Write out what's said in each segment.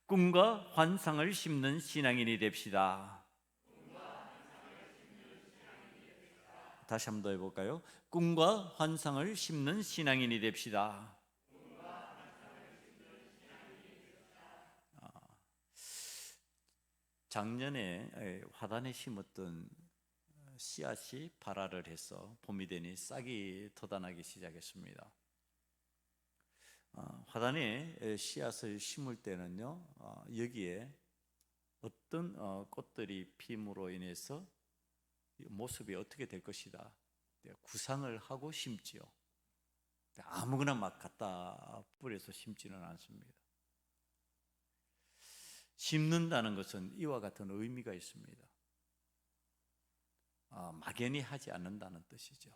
꿈과 환상을 심는 신앙인이 됩시다. 다시 한 번 더 해볼까요? 꿈과 환상을 심는 신앙인이 됩시다. 작년에 화단에 심었던 씨앗이 발화를 해서 봄이 되니 싹이 돋아나기 시작했습니다. 화단에 씨앗을 심을 때는요, 여기에 어떤 꽃들이 핌으로 인해서 모습이 어떻게 될 것이다 구상을 하고 심지요. 아무거나 막 갖다 뿌려서 심지는 않습니다. 심는다는 것은 이와 같은 의미가 있습니다. 막연히 하지 않는다는 뜻이죠.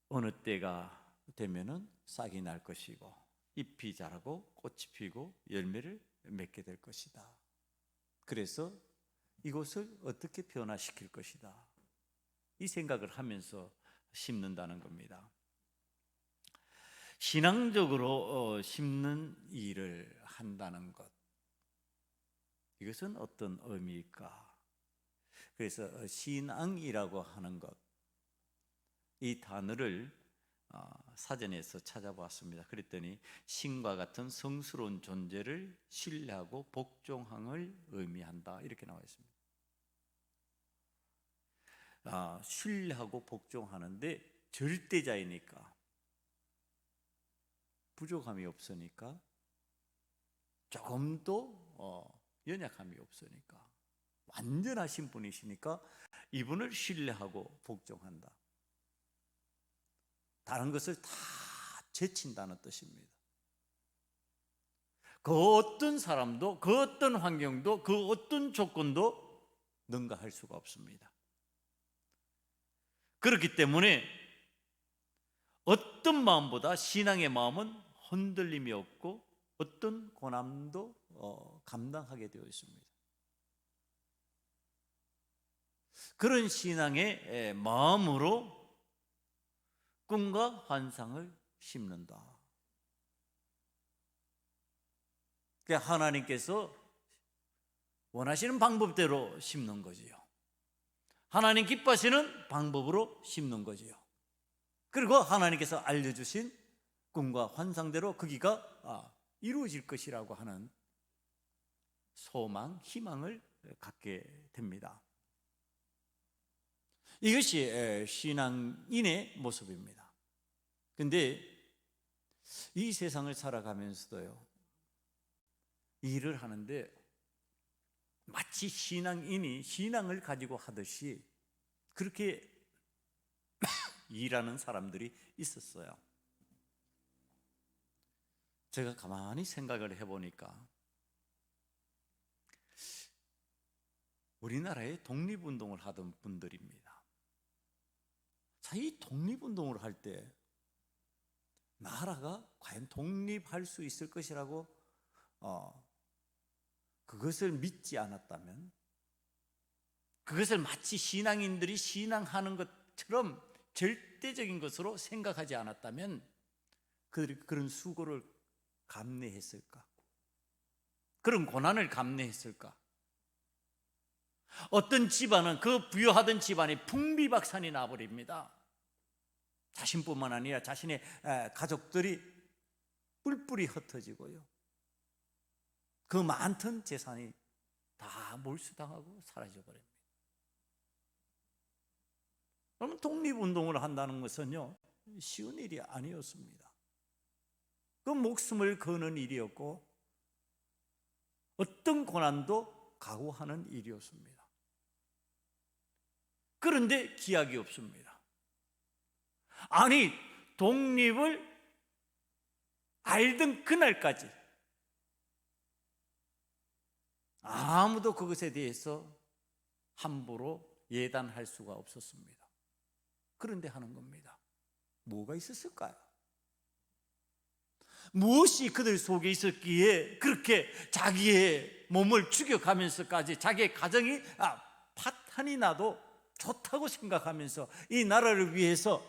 어느 때가 되면은 싹이 날 것이고 잎이 자라고 꽃이 피고 열매를 맺게 될 것이다. 그래서 이것을 어떻게 변화시킬 것이다, 이 생각을 하면서 심는다는 겁니다. 신앙적으로 심는 일을 한다는 것, 이것은 어떤 의미일까? 그래서 신앙이라고 하는 것, 이 단어를 사전에서 찾아보았습니다. 그랬더니 신과 같은 성스러운 존재를 신뢰하고 복종함을 의미한다, 이렇게 나와 있습니다. 신뢰하고 복종하는데 절대자이니까, 부족함이 없으니까, 조금도 연약함이 없으니까, 완전하신 분이시니까 이분을 신뢰하고 복종한다. 다른 것을 다 제친다는 뜻입니다. 그 어떤 사람도, 그 어떤 환경도, 그 어떤 조건도 능가할 수가 없습니다. 그렇기 때문에 어떤 마음보다 신앙의 마음은 흔들림이 없고 어떤 고난도 감당하게 되어 있습니다. 그런 신앙의 마음으로 꿈과 환상을 심는다. 그러니까 하나님께서 원하시는 방법대로 심는 거지요. 하나님 기뻐하시는 방법으로 심는 거지요. 그리고 하나님께서 알려주신 꿈과 환상대로 거기가 이루어질 것이라고 하는 소망, 희망을 갖게 됩니다. 이것이 신앙인의 모습입니다. 그런데 이 세상을 살아가면서도요, 일을 하는데 마치 신앙인이 신앙을 가지고 하듯이 그렇게 일하는 사람들이 있었어요. 제가 가만히 생각을 해보니까 우리나라에 독립운동을 하던 분들입니다. 자, 이 독립운동을 할 때 나라가 과연 독립할 수 있을 것이라고 그것을 믿지 않았다면, 그것을 마치 신앙인들이 신앙하는 것처럼 절대적인 것으로 생각하지 않았다면 그들이 그런 수고를 감내했을까? 그런 고난을 감내했을까? 어떤 집안은, 그 부유하던 집안이 풍비박산이 나버립니다. 자신뿐만 아니라 자신의 가족들이 뿔뿔이 흩어지고요, 그 많던 재산이 다 몰수당하고 사라져버립니다. 그러면 독립운동을 한다는 것은요, 쉬운 일이 아니었습니다. 그 목숨을 거는 일이었고 어떤 고난도 각오하는 일이었습니다. 그런데 기약이 없습니다. 아니, 독립을 알던 그날까지 아무도 그것에 대해서 함부로 예단할 수가 없었습니다. 그런데 하는 겁니다. 뭐가 있었을까요? 무엇이 그들 속에 있었기에 그렇게 자기의 몸을 죽여가면서까지 자기의 가정이 파탄이 나도 좋다고 생각하면서 이 나라를 위해서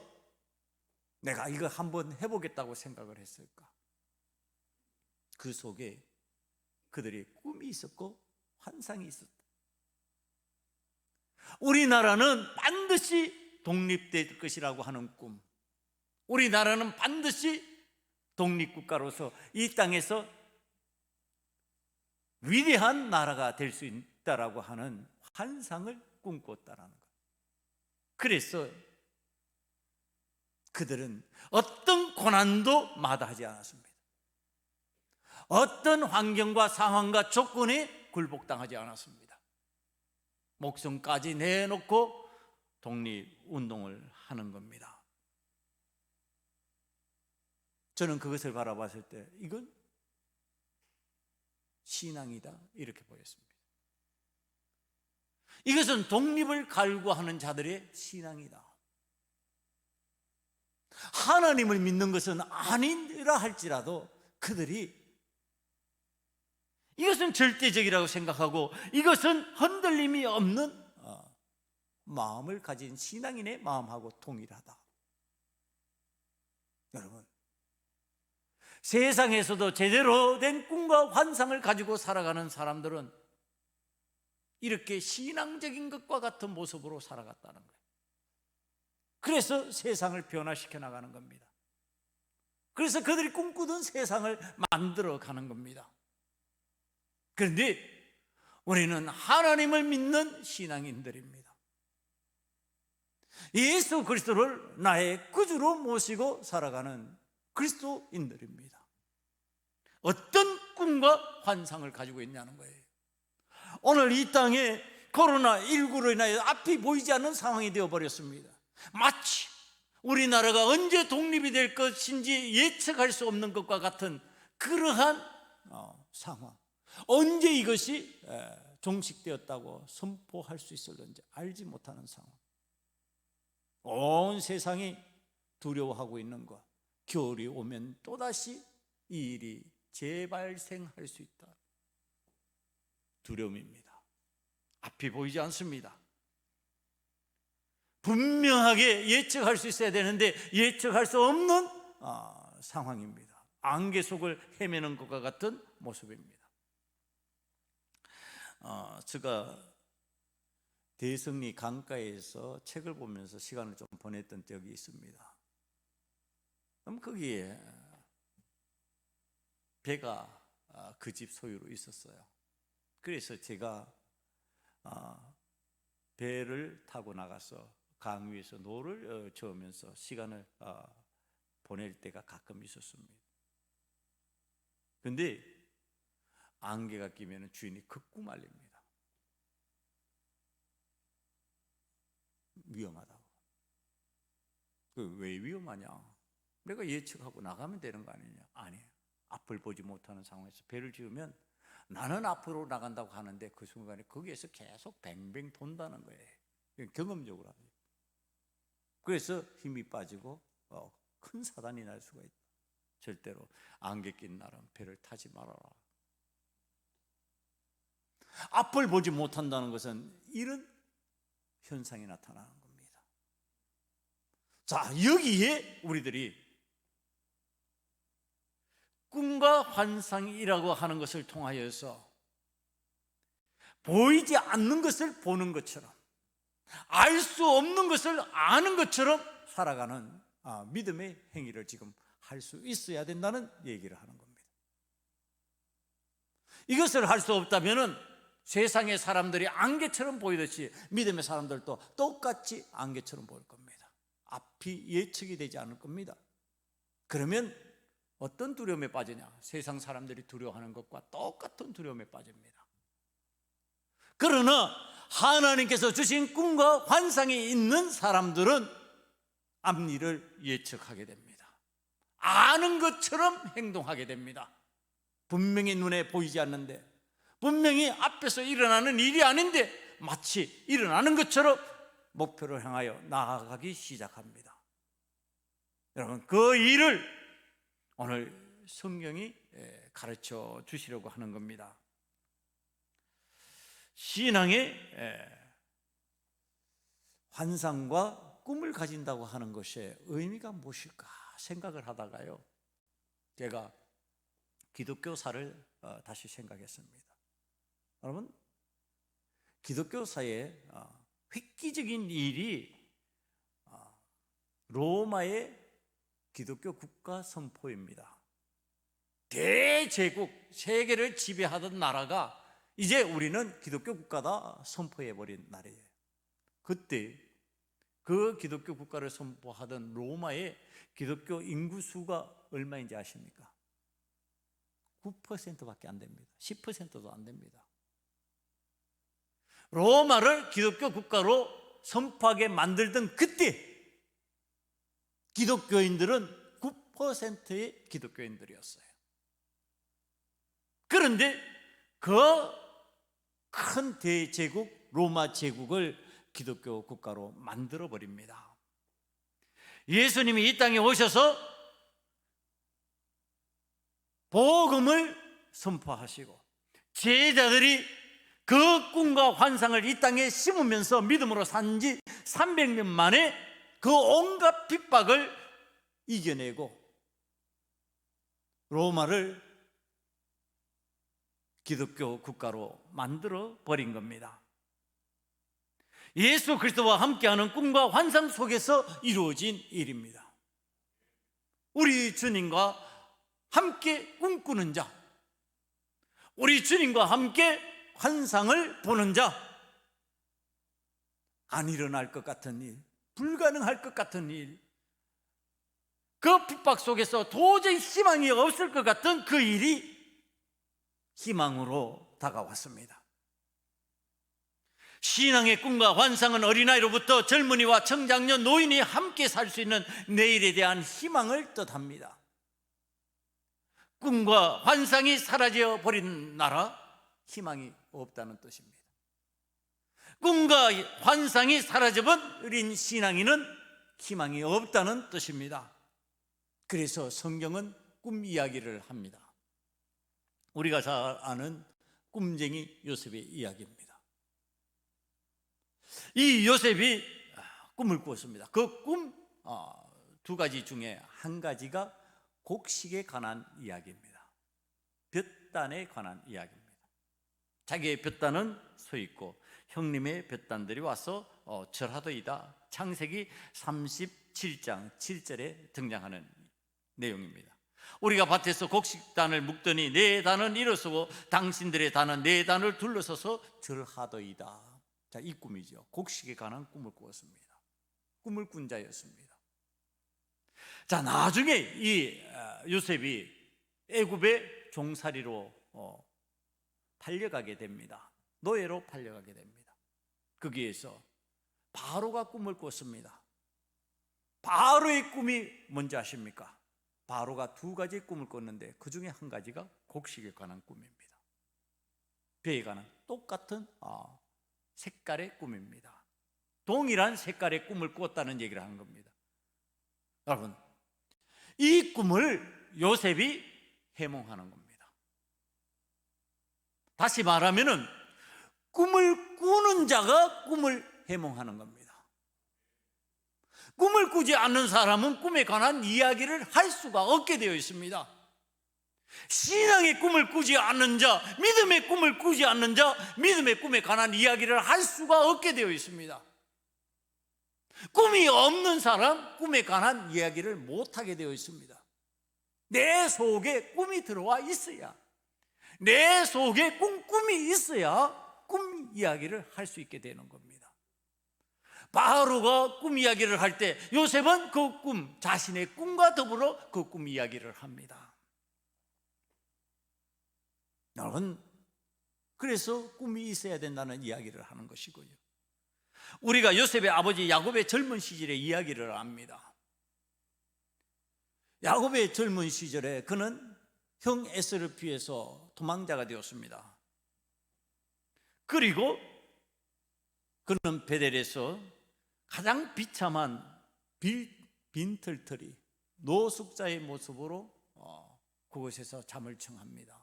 내가 이거 한번 해보겠다고 생각을 했을까? 그 속에 그들의 꿈이 있었고 환상이 있었다. 우리나라는 반드시 독립될 것이라고 하는 꿈, 우리나라는 반드시 독립국가로서 이 땅에서 위대한 나라가 될 수 있다라고 하는 환상을 꿈꿨다라는 것. 그래서 그들은 어떤 고난도 마다하지 않았습니다. 어떤 환경과 상황과 조건에 굴복당하지 않았습니다. 목숨까지 내놓고 독립운동을 하는 겁니다. 저는 그것을 바라봤을 때 이건 신앙이다 이렇게 보였습니다. 이것은 독립을 갈구하는 자들의 신앙이다. 하나님을 믿는 것은 아니라 할지라도 그들이 이것은 절대적이라고 생각하고 이것은 흔들림이 없는 마음을 가진 신앙인의 마음하고 동일하다. 여러분, 세상에서도 제대로 된 꿈과 환상을 가지고 살아가는 사람들은 이렇게 신앙적인 것과 같은 모습으로 살아갔다는 거예요. 그래서 세상을 변화시켜 나가는 겁니다. 그래서 그들이 꿈꾸던 세상을 만들어 가는 겁니다. 그런데 우리는 하나님을 믿는 신앙인들입니다. 예수 그리스도를 나의 구주로 모시고 살아가는 그리스도인들입니다. 어떤 꿈과 환상을 가지고 있냐는 거예요. 오늘 이 땅에 코로나19로 인하여 앞이 보이지 않는 상황이 되어버렸습니다. 마치 우리나라가 언제 독립이 될 것인지 예측할 수 없는 것과 같은 그러한 상황, 언제 이것이 종식되었다고 선포할 수 있을는지 알지 못하는 상황, 온 세상이 두려워하고 있는 것, 겨울이 오면 또다시 이 일이 재발생할 수 있다. 두려움입니다. 앞이 보이지 않습니다. 분명하게 예측할 수 있어야 되는데 예측할 수 없는 상황입니다. 안개 속을 헤매는 것과 같은 모습입니다. 제가 대성리 강가에서 책을 보면서 시간을 좀 보냈던 적이 있습니다. 그럼 거기에 배가 그 집 소유로 있었어요. 그래서 제가 배를 타고 나가서 강 위에서 노를 저으면서 시간을 보낼 때가 가끔 있었습니다. 그런데 안개가 끼면 주인이 극구 말립니다. 위험하다고. 왜 위험하냐? 내가 예측하고 나가면 되는 거 아니냐? 아니에요. 앞을 보지 못하는 상황에서 배를 지으면 나는 앞으로 나간다고 하는데 그 순간에 거기에서 계속 뱅뱅 돈다는 거예요. 경험적으로 합니다. 그래서 힘이 빠지고 큰 사단이 날 수가 있다. 절대로 안개 낀 날은 배를 타지 말아라. 앞을 보지 못한다는 것은 이런 현상이 나타나는 겁니다. 자, 여기에 우리들이 꿈과 환상이라고 하는 것을 통하여서 보이지 않는 것을 보는 것처럼, 알 수 없는 것을 아는 것처럼 살아가는 믿음의 행위를 지금 할 수 있어야 된다는 얘기를 하는 겁니다. 이것을 할 수 없다면 세상의 사람들이 안개처럼 보이듯이 믿음의 사람들도 똑같이 안개처럼 보일 겁니다. 앞이 예측이 되지 않을 겁니다. 그러면 어떤 두려움에 빠지냐? 세상 사람들이 두려워하는 것과 똑같은 두려움에 빠집니다. 그러나 하나님께서 주신 꿈과 환상이 있는 사람들은 앞일을 예측하게 됩니다. 아는 것처럼 행동하게 됩니다. 분명히 눈에 보이지 않는데, 분명히 앞에서 일어나는 일이 아닌데 마치 일어나는 것처럼 목표를 향하여 나아가기 시작합니다. 여러분, 그 일을 오늘 성경이 가르쳐 주시려고 하는 겁니다. 신앙의 환상과 꿈을 가진다고 하는 것의 의미가 무엇일까 생각을 하다가요, 제가 기독교사를 다시 생각했습니다. 여러분, 기독교사의 획기적인 일이 로마의 기독교 국가 선포입니다. 대제국, 세계를 지배하던 나라가 이제 우리는 기독교 국가다 선포해버린 날이에요. 그때 그 기독교 국가를 선포하던 로마의 기독교 인구수가 얼마인지 아십니까? 9%밖에 안 됩니다. 10%도 안 됩니다. 로마를 기독교 국가로 선포하게 만들던 그때 기독교인들은 9%의 기독교인들이었어요. 그런데 그 큰 대제국 로마 제국을 기독교 국가로 만들어 버립니다. 예수님이 이 땅에 오셔서 복음을 선포하시고 제자들이 그 꿈과 환상을 이 땅에 심으면서 믿음으로 산 지 300년 만에 그 온갖 핍박을 이겨내고 로마를 기독교 국가로 만들어 버린 겁니다. 예수 그리스도와 함께하는 꿈과 환상 속에서 이루어진 일입니다. 우리 주님과 함께 꿈꾸는 자, 우리 주님과 함께 환상을 보는 자, 안 일어날 것 같은 일, 불가능할 것 같은 일, 그 핍박 속에서 도저히 희망이 없을 것 같은 그 일이 희망으로 다가왔습니다. 신앙의 꿈과 환상은 어린아이로부터 젊은이와 청장년, 노인이 함께 살 수 있는 내일에 대한 희망을 뜻합니다. 꿈과 환상이 사라져 버린 나라, 희망이 없다는 뜻입니다. 꿈과 환상이 사라져버린 신앙인은 희망이 없다는 뜻입니다. 그래서 성경은 꿈 이야기를 합니다. 우리가 잘 아는 꿈쟁이 요셉의 이야기입니다. 이 요셉이 꿈을 꾸었습니다. 그 꿈 두 가지 중에 한 가지가 곡식에 관한 이야기입니다. 볕단에 관한 이야기입니다. 자기의 볕단은 서 있고 형님의 볕단들이 와서 절하더이다. 창세기 37장 7절에 등장하는 내용입니다. 우리가 밭에서 곡식단을 묶더니 내 단은 일어서고 당신들의 단은 내 단을 둘러서서 절하더이다. 자, 이 꿈이죠. 곡식에 관한 꿈을 꾸었습니다. 꿈을 꾼 자였습니다. 자, 나중에 이 요셉이 애굽의 종살이로 팔려가게 됩니다. 노예로 팔려가게 됩니다. 거기에서 바로가 꿈을 꿨습니다. 바로의 꿈이 뭔지 아십니까? 바로가 두 가지 꿈을 꿨는데 그 중에 한 가지가 곡식에 관한 꿈입니다. 벼에 관한 똑같은 색깔의 꿈입니다. 동일한 색깔의 꿈을 꾸었다는 얘기를 하는 겁니다. 여러분, 이 꿈을 요셉이 해몽하는 겁니다. 다시 말하면은 꿈을 꾸는 자가 꿈을 해몽하는 겁니다. 꿈을 꾸지 않는 사람은 꿈에 관한 이야기를 할 수가 없게 되어 있습니다. 신앙의 꿈을 꾸지 않는 자, 믿음의 꿈을 꾸지 않는 자, 믿음의 꿈에 관한 이야기를 할 수가 없게 되어 있습니다. 꿈이 없는 사람, 꿈에 관한 이야기를 못하게 되어 있습니다. 내 속에 꿈이 들어와 있어야, 내 속에 꿈이 있어야 꿈 이야기를 할 수 있게 되는 겁니다. 바로가 꿈 이야기를 할 때 요셉은 그 꿈, 자신의 꿈과 더불어 그 꿈 이야기를 합니다. 여러분, 그래서 꿈이 있어야 된다는 이야기를 하는 것이고요. 우리가 요셉의 아버지 야곱의 젊은 시절의 이야기를 압니다. 야곱의 젊은 시절에 그는 형 에서를 피해서 도망자가 되었습니다. 그리고 그는 베델에서 가장 비참한 빈털터리 노숙자의 모습으로 그곳에서 잠을 청합니다.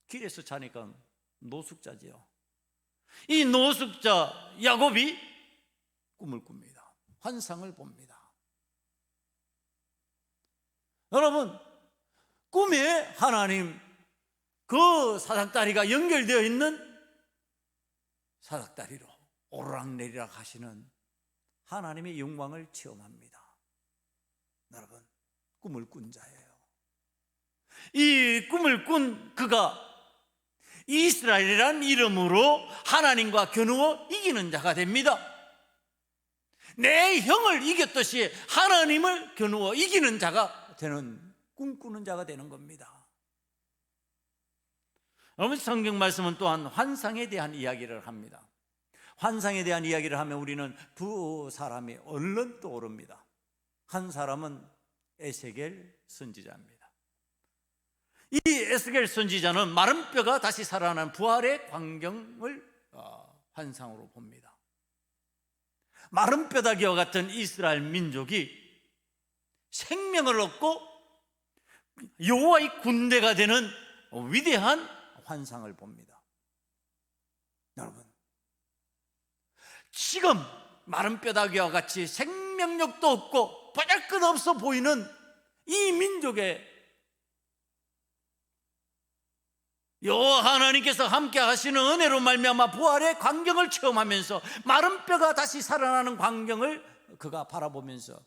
길에서 자니까 노숙자지요. 이 노숙자 야곱이 꿈을 꿉니다. 환상을 봅니다. 여러분, 꿈에 하나님 그 사닥다리가 연결되어 있는 사닥다리로 오르락내리락 하시는 하나님의 영광을 체험합니다. 여러분, 꿈을 꾼 자예요. 이 꿈을 꾼 그가 이스라엘이란 이름으로 하나님과 겨누어 이기는 자가 됩니다. 내 형을 이겼듯이 하나님을 겨누어 이기는 자가 되는, 꿈꾸는 자가 되는 겁니다. 여러분, 성경 말씀은 또한 환상에 대한 이야기를 합니다. 환상에 대한 이야기를 하면 우리는 두 사람이 얼른 떠오릅니다. 한 사람은 에스겔 선지자입니다. 이 에스겔 선지자는 마른 뼈가 다시 살아나는 부활의 광경을 환상으로 봅니다. 마른 뼈다귀와 같은 이스라엘 민족이 생명을 얻고 여호와의 군대가 되는 위대한 환상을 봅니다. 여러분, 지금 마른 뼈다귀와 같이 생명력도 없고 보잘것없어 보이는 이 민족의 여호와 하나님께서 함께 하시는 은혜로 말미암아 부활의 광경을 체험하면서 마른 뼈가 다시 살아나는 광경을 그가 바라보면서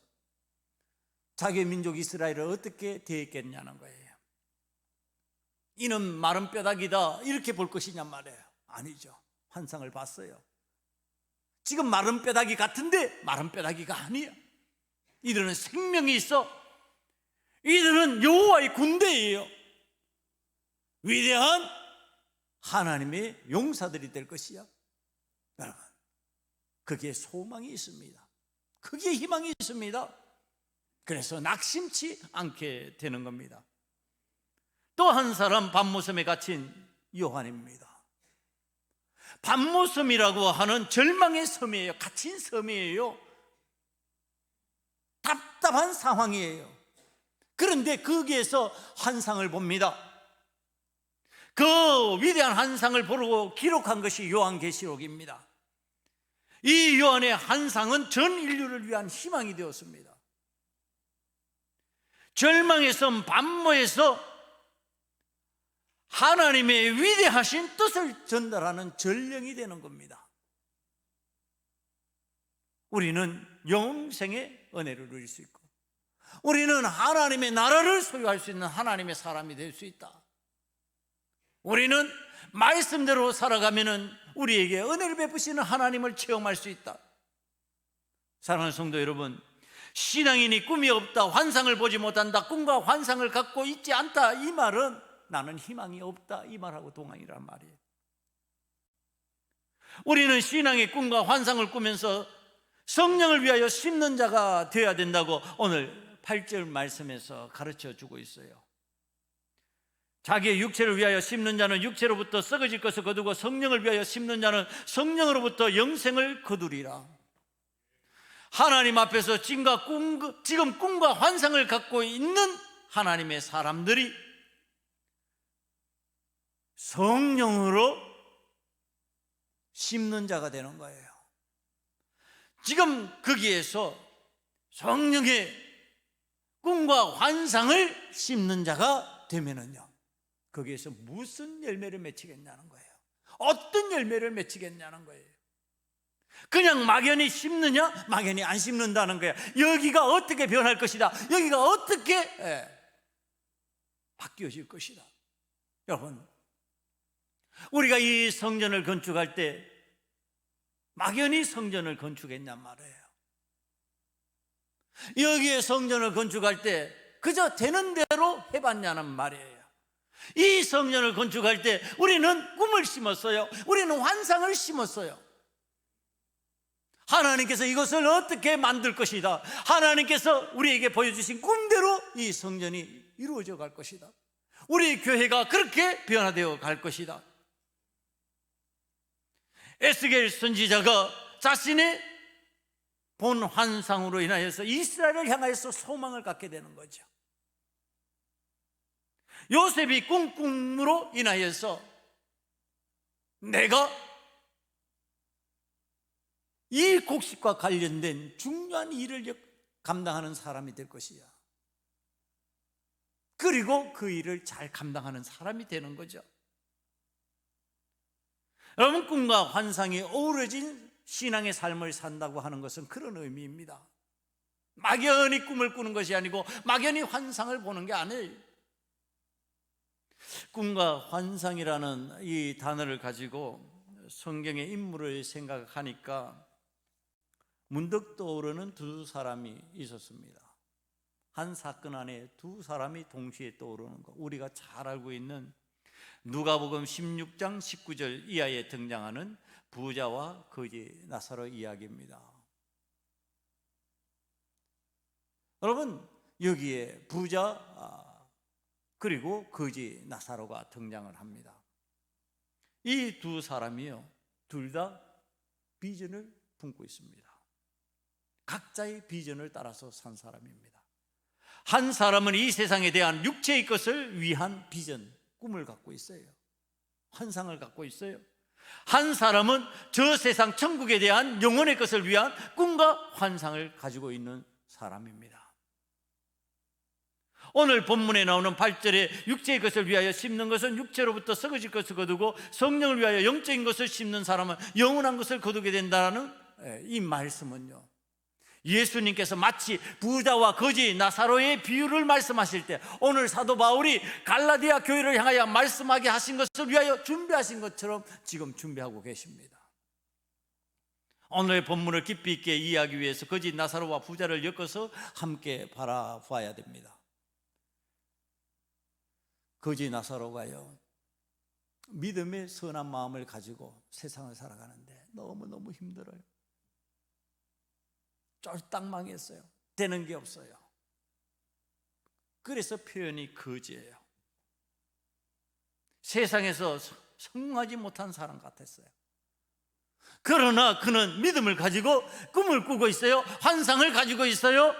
자기의 민족 이스라엘을 어떻게 대했겠냐는 거예요. 이는 마른 뼈다귀다 이렇게 볼 것이냐 말이에요. 아니죠. 환상을 봤어요. 지금 마른 뼈다귀 같은데 마른 뼈다귀가 아니야. 이들은 생명이 있어. 이들은 여호와의 군대예요. 위대한 하나님의 용사들이 될 것이야. 여러분, 거기에 소망이 있습니다. 거기에 희망이 있습니다. 그래서 낙심치 않게 되는 겁니다. 또 한 사람, 밤모섬에 갇힌 요한입니다. 밤모섬이라고 하는 절망의 섬이에요. 갇힌 섬이에요. 답답한 상황이에요. 그런데 거기에서 환상을 봅니다. 그 위대한 환상을 보고 기록한 것이 요한계시록입니다. 이 요한의 환상은 전 인류를 위한 희망이 되었습니다. 절망의 섬 밤모에서 하나님의 위대하신 뜻을 전달하는 전령이 되는 겁니다. 우리는 영생의 은혜를 누릴 수 있고, 우리는 하나님의 나라를 소유할 수 있는 하나님의 사람이 될 수 있다. 우리는 말씀대로 살아가면은 우리에게 은혜를 베푸시는 하나님을 체험할 수 있다. 사랑하는 성도 여러분, 신앙인이 꿈이 없다, 환상을 보지 못한다, 꿈과 환상을 갖고 있지 않다, 이 말은 나는 희망이 없다, 이 말하고 동항이란 말이에요. 우리는 신앙의 꿈과 환상을 꾸면서 성령을 위하여 심는 자가 되어야 된다고 오늘 8절 말씀에서 가르쳐 주고 있어요. 자기의 육체를 위하여 심는 자는 육체로부터 썩어질 것을 거두고 성령을 위하여 심는 자는 성령으로부터 영생을 거두리라. 하나님 앞에서 지금 꿈과 환상을 갖고 있는 하나님의 사람들이 성령으로 심는 자가 되는 거예요. 지금 거기에서 성령의 꿈과 환상을 심는 자가 되면은요, 거기에서 무슨 열매를 맺히겠냐는 거예요. 어떤 열매를 맺히겠냐는 거예요. 그냥 막연히 심느냐, 막연히 안 심는다는 거예요. 여기가 어떻게 변할 것이다, 여기가 어떻게 바뀌어질 것이다. 여러분, 우리가 이 성전을 건축할 때 막연히 성전을 건축했냔 말이에요. 여기에 성전을 건축할 때 그저 되는 대로 해봤냐는 말이에요. 이 성전을 건축할 때 우리는 꿈을 심었어요. 우리는 환상을 심었어요. 하나님께서 이것을 어떻게 만들 것이다, 하나님께서 우리에게 보여주신 꿈대로 이 성전이 이루어져 갈 것이다, 우리 교회가 그렇게 변화되어 갈 것이다. 에스겔 선지자가 자신의 본 환상으로 인하여서 이스라엘을 향하여서 소망을 갖게 되는 거죠. 요셉이 꿈으로 인하여서 내가 이 곡식과 관련된 중요한 일을 감당하는 사람이 될 것이야. 그리고 그 일을 잘 감당하는 사람이 되는 거죠. 여러분, 꿈과 환상이 어우러진 신앙의 삶을 산다고 하는 것은 그런 의미입니다. 막연히 꿈을 꾸는 것이 아니고 막연히 환상을 보는 게 아니에요. 꿈과 환상이라는 이 단어를 가지고 성경의 인물을 생각하니까 문득 떠오르는 두 사람이 있었습니다. 한 사건 안에 두 사람이 동시에 떠오르는 것, 우리가 잘 알고 있는 누가복음 16장 19절 이하에 등장하는 부자와 거지 나사로 이야기입니다. 여러분, 여기에 부자 그리고 거지 나사로가 등장을 합니다. 이 두 사람이요, 둘 다 비전을 품고 있습니다. 각자의 비전을 따라서 산 사람입니다. 한 사람은 이 세상에 대한 육체의 것을 위한 비전, 꿈을 갖고 있어요. 환상을 갖고 있어요. 한 사람은 저 세상 천국에 대한 영혼의 것을 위한 꿈과 환상을 가지고 있는 사람입니다. 오늘 본문에 나오는 8절에 육체의 것을 위하여 심는 것은 육체로부터 썩어질 것을 거두고 성령을 위하여 영적인 것을 심는 사람은 영원한 것을 거두게 된다는 이 말씀은요, 예수님께서 마치 부자와 거지 나사로의 비유를 말씀하실 때 오늘 사도 바울이 갈라디아 교회를 향하여 말씀하게 하신 것을 위하여 준비하신 것처럼 지금 준비하고 계십니다. 오늘 본문을 깊이 있게 이해하기 위해서 거지 나사로와 부자를 엮어서 함께 바라봐야 됩니다. 거지 나사로가요, 믿음의 선한 마음을 가지고 세상을 살아가는데 너무너무 힘들어요. 쫄딱 망했어요. 되는 게 없어요. 그래서 표현이 거지예요. 세상에서 성공하지 못한 사람 같았어요. 그러나 그는 믿음을 가지고 꿈을 꾸고 있어요. 환상을 가지고 있어요.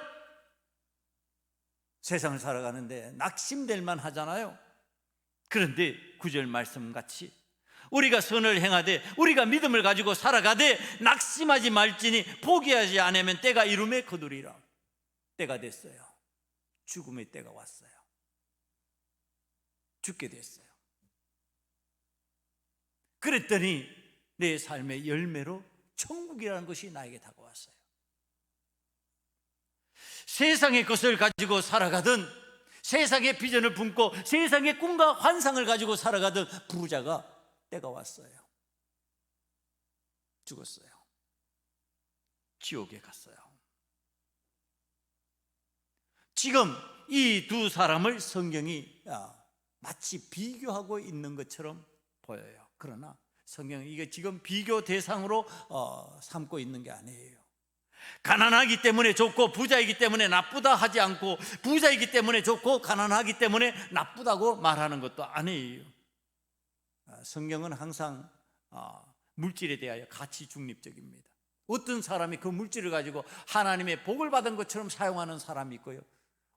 세상을 살아가는데 낙심될 만하잖아요. 그런데 9절 말씀같이 우리가 선을 행하되 우리가 믿음을 가지고 살아가되 낙심하지 말지니 포기하지 않으면 때가 이름에 거두리라. 때가 됐어요. 죽음의 때가 왔어요. 죽게 됐어요. 그랬더니 내 삶의 열매로 천국이라는 것이 나에게 다가왔어요. 세상의 것을 가지고 살아가든 세상의 비전을 품고 세상의 꿈과 환상을 가지고 살아가던 부자가 때가 왔어요. 죽었어요. 지옥에 갔어요. 지금 이 두 사람을 성경이 마치 비교하고 있는 것처럼 보여요. 그러나 성경은 이게 지금 비교 대상으로 삼고 있는 게 아니에요. 가난하기 때문에 좋고 부자이기 때문에 나쁘다 하지 않고 부자이기 때문에 좋고 가난하기 때문에 나쁘다고 말하는 것도 아니에요. 성경은 항상 물질에 대하여 가치 중립적입니다. 어떤 사람이 그 물질을 가지고 하나님의 복을 받은 것처럼 사용하는 사람이 있고요,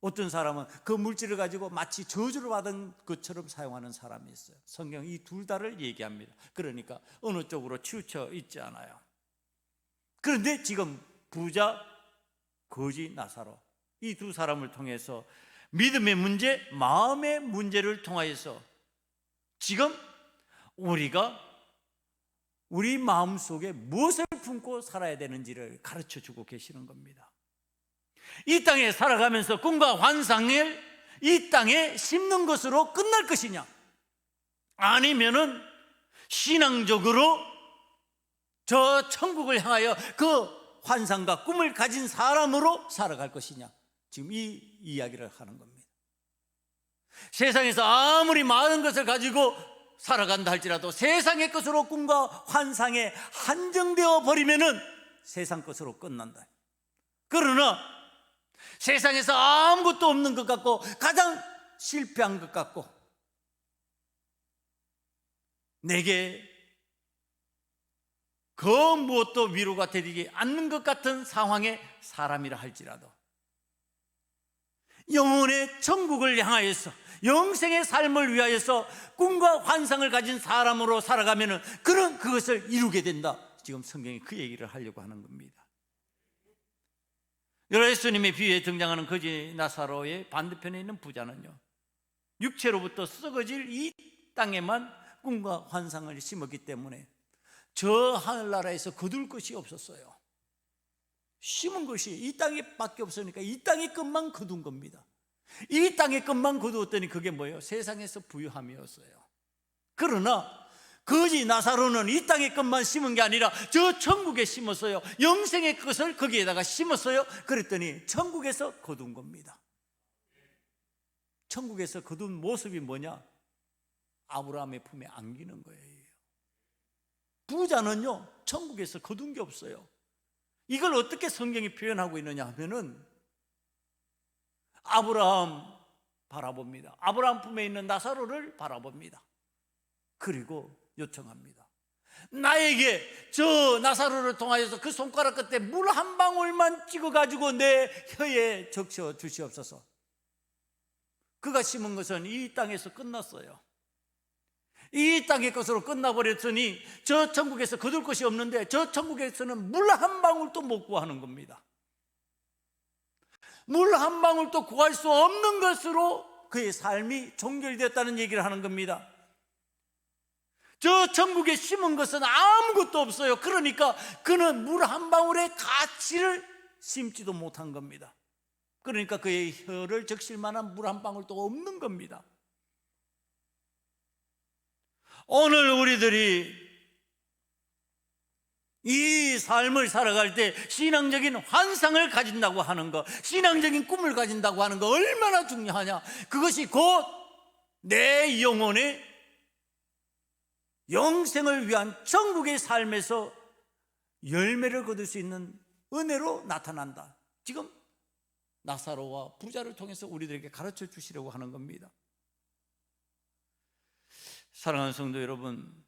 어떤 사람은 그 물질을 가지고 마치 저주를 받은 것처럼 사용하는 사람이 있어요. 성경 이 둘 다를 얘기합니다. 그러니까 어느 쪽으로 치우쳐 있지 않아요. 그런데 지금 부자, 거지, 나사로 이 두 사람을 통해서 믿음의 문제, 마음의 문제를 통하여서 지금 우리가 우리 마음속에 무엇을 품고 살아야 되는지를 가르쳐주고 계시는 겁니다. 이 땅에 살아가면서 꿈과 환상을 이 땅에 심는 것으로 끝날 것이냐, 아니면은 신앙적으로 저 천국을 향하여 그 환상과 꿈을 가진 사람으로 살아갈 것이냐, 지금 이 이야기를 하는 겁니다. 세상에서 아무리 많은 것을 가지고 살아간다 할지라도 세상의 것으로 꿈과 환상에 한정되어 버리면은 세상 것으로 끝난다. 그러나 세상에서 아무것도 없는 것 같고 가장 실패한 것 같고 내게 그 무엇도 위로가 되지 않는 것 같은 상황의 사람이라 할지라도 영혼의 천국을 향하여서 영생의 삶을 위하여서 꿈과 환상을 가진 사람으로 살아가면 그것을 이루게 된다. 지금 성경이 그 얘기를 하려고 하는 겁니다. 예수님의 비유에 등장하는 거지 나사로의 반대편에 있는 부자는요, 육체로부터 썩어질 이 땅에만 꿈과 환상을 심었기 때문에 저 하늘나라에서 거둘 것이 없었어요. 심은 것이 이 땅에밖에 없으니까 이 땅의 것만 거둔 겁니다. 이 땅의 것만 거두었더니 그게 뭐예요? 세상에서 부유함이었어요. 그러나 거지 나사로는 이 땅의 것만 심은 게 아니라 저 천국에 심었어요. 영생의 것을 거기에다가 심었어요. 그랬더니 천국에서 거둔 겁니다. 천국에서 거둔 모습이 뭐냐? 아브라함의 품에 안기는 거예요. 부자는요, 천국에서 거둔 게 없어요. 이걸 어떻게 성경이 표현하고 있느냐 하면은 아브라함 바라봅니다. 아브라함 품에 있는 나사로를 바라봅니다. 그리고 요청합니다. 나에게 저 나사로를 통하여서 그 손가락 끝에 물 한 방울만 찍어가지고 내 혀에 적셔 주시옵소서. 그가 심은 것은 이 땅에서 끝났어요. 이 땅의 것으로 끝나버렸으니 저 천국에서 거둘 것이 없는데 저 천국에서는 물 한 방울도 못 구하는 겁니다. 물 한 방울도 구할 수 없는 것으로 그의 삶이 종결되었다는 얘기를 하는 겁니다. 저 천국에 심은 것은 아무것도 없어요. 그러니까 그는 물 한 방울의 가치를 심지도 못한 겁니다. 그러니까 그의 혀를 적실 만한 물 한 방울도 없는 겁니다. 오늘 우리들이 이 삶을 살아갈 때 신앙적인 환상을 가진다고 하는 것, 신앙적인 꿈을 가진다고 하는 거 얼마나 중요하냐. 그것이 곧 내 영혼의 영생을 위한 천국의 삶에서 열매를 거둘 수 있는 은혜로 나타난다. 지금 나사로와 부자를 통해서 우리들에게 가르쳐 주시려고 하는 겁니다. 사랑하는 성도 여러분,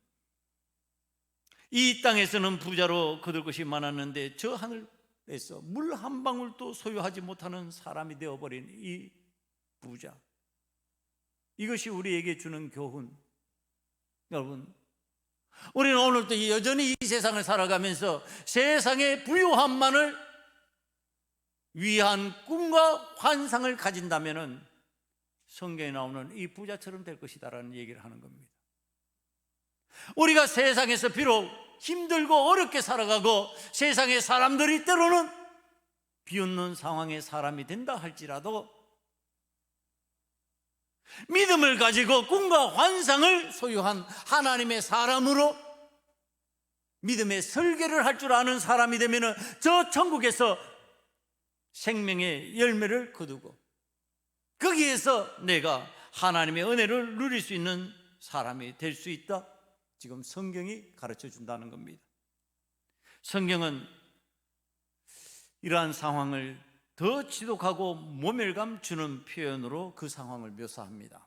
이 땅에서는 부자로 거둘 것이 많았는데 저 하늘에서 물 한 방울도 소유하지 못하는 사람이 되어버린 이 부자, 이것이 우리에게 주는 교훈. 여러분, 우리는 오늘도 여전히 이 세상을 살아가면서 세상의 부유함만을 위한 꿈과 환상을 가진다면 성경에 나오는 이 부자처럼 될 것이다라는 얘기를 하는 겁니다. 우리가 세상에서 비록 힘들고 어렵게 살아가고 세상의 사람들이 때로는 비웃는 상황의 사람이 된다 할지라도 믿음을 가지고 꿈과 환상을 소유한 하나님의 사람으로 믿음의 설계를 할 줄 아는 사람이 되면 저 천국에서 생명의 열매를 거두고 거기에서 내가 하나님의 은혜를 누릴 수 있는 사람이 될 수 있다. 지금 성경이 가르쳐 준다는 겁니다. 성경은 이러한 상황을 더 지독하고 모멸감 주는 표현으로 그 상황을 묘사합니다.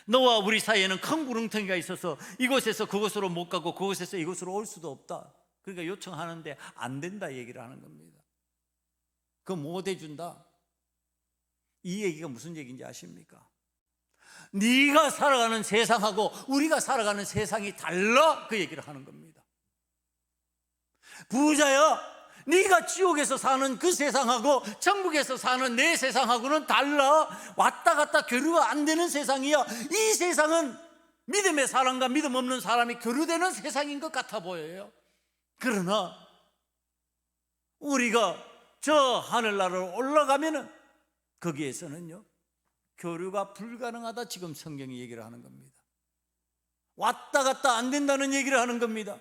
너와 우리 사이에는 큰 구렁텅이가 있어서 이곳에서 그곳으로 못 가고 그곳에서 이곳으로 올 수도 없다. 그러니까 요청하는데 안 된다 얘기를 하는 겁니다. 그거 못 해준다. 이 얘기가 무슨 얘기인지 아십니까? 네가 살아가는 세상하고 우리가 살아가는 세상이 달라, 그 얘기를 하는 겁니다. 부자야, 네가 지옥에서 사는 그 세상하고 천국에서 사는 내 세상하고는 달라. 왔다 갔다 교류가 안 되는 세상이야. 이 세상은 믿음의 사람과 믿음 없는 사람이 교류되는 세상인 것 같아 보여요. 그러나 우리가 저 하늘나라로 올라가면은 거기에서는요 교류가 불가능하다. 지금 성경이 얘기를 하는 겁니다. 왔다 갔다 안 된다는 얘기를 하는 겁니다.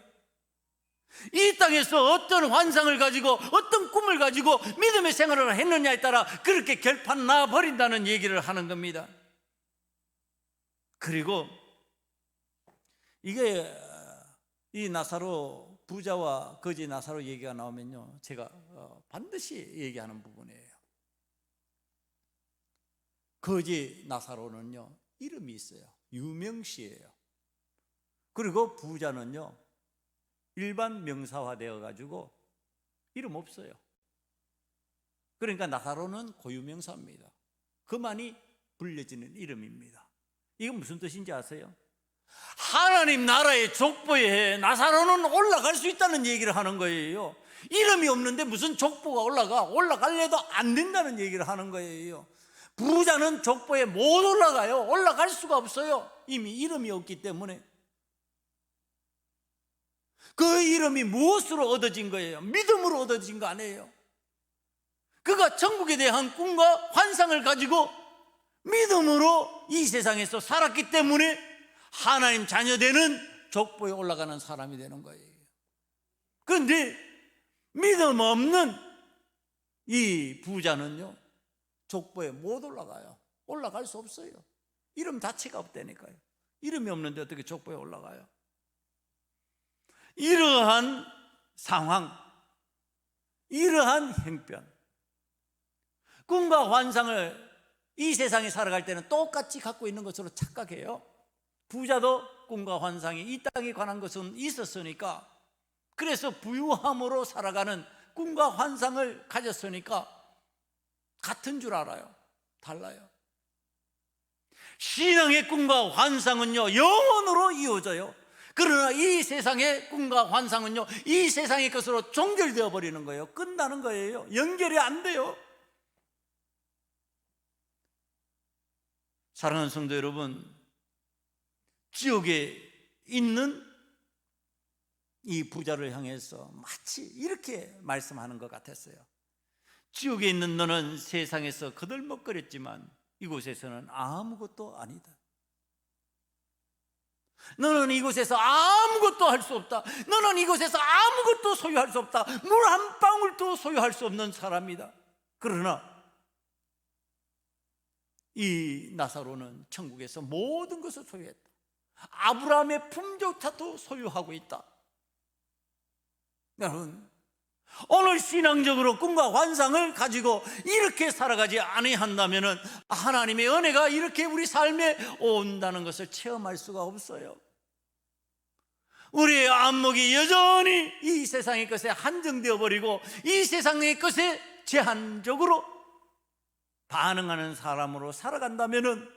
이 땅에서 어떤 환상을 가지고 어떤 꿈을 가지고 믿음의 생활을 했느냐에 따라 그렇게 결판 나 버린다는 얘기를 하는 겁니다. 그리고 이게 이 나사로, 부자와 거지 나사로 얘기가 나오면요 제가 반드시 얘기하는 부분이에요. 거지 나사로는요 이름이 있어요. 유명시예요. 그리고 부자는요 일반 명사화 되어 가지고 이름 없어요. 그러니까 나사로는 고유명사입니다. 그만이 불려지는 이름입니다. 이건 무슨 뜻인지 아세요? 하나님 나라의 족보에 나사로는 올라갈 수 있다는 얘기를 하는 거예요. 이름이 없는데 무슨 족보가 올라갈래도 안 된다는 얘기를 하는 거예요. 부자는 족보에 못 올라가요. 올라갈 수가 없어요. 이미 이름이 없기 때문에. 그 이름이 무엇으로 얻어진 거예요? 믿음으로 얻어진 거 아니에요. 그가 천국에 대한 꿈과 환상을 가지고 믿음으로 이 세상에서 살았기 때문에 하나님 자녀되는 족보에 올라가는 사람이 되는 거예요. 그런데 믿음 없는 이 부자는요, 족보에 못 올라가요. 올라갈 수 없어요. 이름 자체가 없다니까요. 이름이 없는데 어떻게 족보에 올라가요? 이러한 상황, 이러한 형편, 꿈과 환상을 이 세상에 살아갈 때는 똑같이 갖고 있는 것으로 착각해요. 부자도 꿈과 환상이 이 땅에 관한 것은 있었으니까, 그래서 부유함으로 살아가는 꿈과 환상을 가졌으니까 같은 줄 알아요. 달라요. 신앙의 꿈과 환상은요, 영원으로 이어져요. 그러나 이 세상의 꿈과 환상은요, 이 세상의 것으로 종결되어 버리는 거예요. 끝나는 거예요. 연결이 안 돼요. 사랑하는 성도 여러분, 지옥에 있는 이 부자를 향해서 마치 이렇게 말씀하는 것 같았어요. 지옥에 있는 너는 세상에서 거들먹거렸지만 이곳에서는 아무것도 아니다. 너는 이곳에서 아무것도 할 수 없다. 너는 이곳에서 아무것도 소유할 수 없다. 물 한 방울도 소유할 수 없는 사람이다. 그러나 이 나사로는 천국에서 모든 것을 소유했다. 아브라함의 품조차도 소유하고 있다. 여러분, 오늘 신앙적으로 꿈과 환상을 가지고 이렇게 살아가지 아니한다면 하나님의 은혜가 이렇게 우리 삶에 온다는 것을 체험할 수가 없어요. 우리의 안목이 여전히 이 세상의 것에 한정되어 버리고 이 세상의 것에 제한적으로 반응하는 사람으로 살아간다면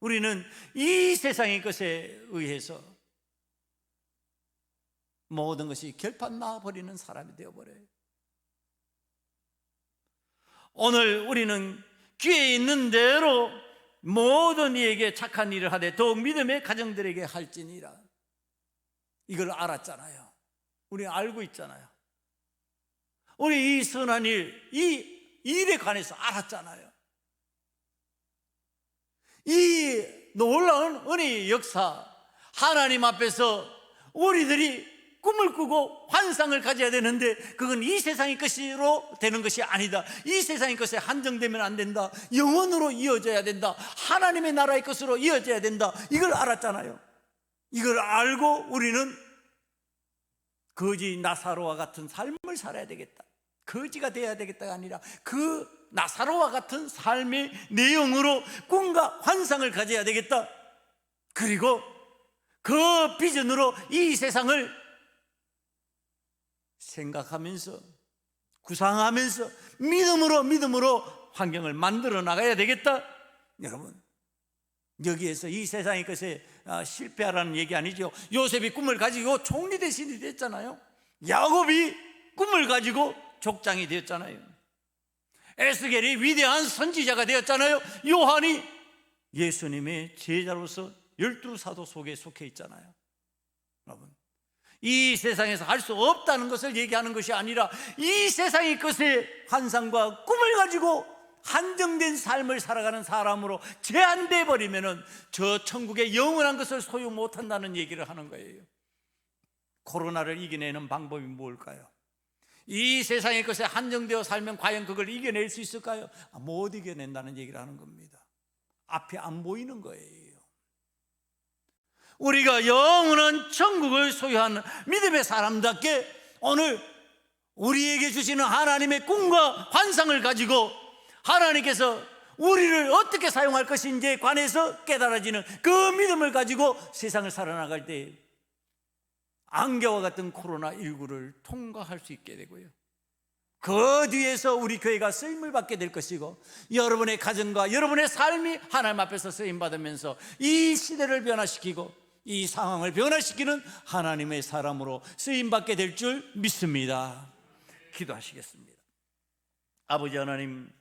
우리는 이 세상의 것에 의해서 모든 것이 결판 나버리는 사람이 되어버려요. 오늘 우리는 귀에 있는 대로 모든 이에게 착한 일을 하되 더욱 믿음의 가정들에게 할지니라. 이걸 알았잖아요. 우리 알고 있잖아요. 우리 이 선한 일, 이 일에 관해서 알았잖아요. 이 놀라운 은혜의 역사, 하나님 앞에서 우리들이 꿈을 꾸고 환상을 가져야 되는데 그건 이 세상의 것으로 되는 것이 아니다. 이 세상의 것에 한정되면 안 된다. 영원으로 이어져야 된다. 하나님의 나라의 것으로 이어져야 된다. 이걸 알았잖아요. 이걸 알고 우리는 거지 나사로와 같은 삶을 살아야 되겠다. 거지가 되어야 되겠다가 아니라 그 나사로와 같은 삶의 내용으로 꿈과 환상을 가져야 되겠다. 그리고 그 비전으로 이 세상을 생각하면서 구상하면서 믿음으로 환경을 만들어 나가야 되겠다. 여러분, 여기에서 이 세상의 것에 실패하라는 얘기 아니죠. 요셉이 꿈을 가지고 총리 대신이 됐잖아요. 야곱이 꿈을 가지고 족장이 되었잖아요. 에스겔이 위대한 선지자가 되었잖아요. 요한이 예수님의 제자로서 12사도 속에 속해 있잖아요. 여러분, 이 세상에서 할 수 없다는 것을 얘기하는 것이 아니라 이 세상의 것의 환상과 꿈을 가지고 한정된 삶을 살아가는 사람으로 제한돼 버리면은 저 천국의 영원한 것을 소유 못한다는 얘기를 하는 거예요. 코로나를 이겨내는 방법이 뭘까요? 이 세상의 것에 한정되어 살면 과연 그걸 이겨낼 수 있을까요? 못 이겨낸다는 얘기를 하는 겁니다. 앞이 안 보이는 거예요. 우리가 영원한 천국을 소유하는 믿음의 사람답게 오늘 우리에게 주시는 하나님의 꿈과 환상을 가지고 하나님께서 우리를 어떻게 사용할 것인지에 관해서 깨달아지는 그 믿음을 가지고 세상을 살아나갈 때 안개와 같은 코로나19를 통과할 수 있게 되고요, 그 뒤에서 우리 교회가 쓰임을 받게 될 것이고 여러분의 가정과 여러분의 삶이 하나님 앞에서 쓰임받으면서 이 시대를 변화시키고 이 상황을 변화시키는 하나님의 사람으로 쓰임받게 될 줄 믿습니다. 기도하시겠습니다. 아버지 하나님,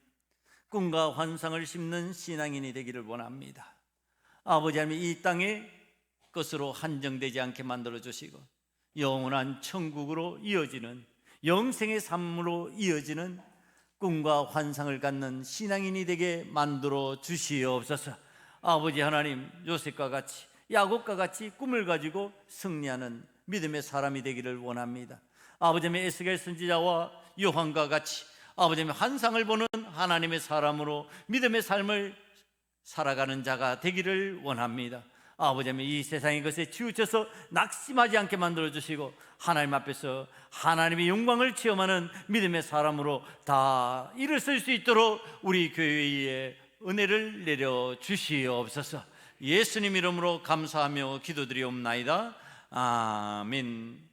꿈과 환상을 심는 신앙인이 되기를 원합니다. 아버지 하나님, 이 땅의 것으로 한정되지 않게 만들어 주시고 영원한 천국으로 이어지는, 영생의 삶으로 이어지는 꿈과 환상을 갖는 신앙인이 되게 만들어 주시옵소서. 아버지 하나님, 요셉과 같이, 야곱과 같이 꿈을 가지고 승리하는 믿음의 사람이 되기를 원합니다. 아버지 하나님, 에스겔 선지자와 요한과 같이 아버지 하나님, 환상을 보는 하나님의 사람으로 믿음의 삶을 살아가는 자가 되기를 원합니다. 아버지 하나님, 이 세상의 것에 치우쳐서 낙심하지 않게 만들어 주시고 하나님 앞에서 하나님의 영광을 체험하는 믿음의 사람으로 다 일어설 수 있도록 우리 교회에 은혜를 내려 주시옵소서. 예수님 이름으로 감사하며 기도드리옵나이다. 아멘.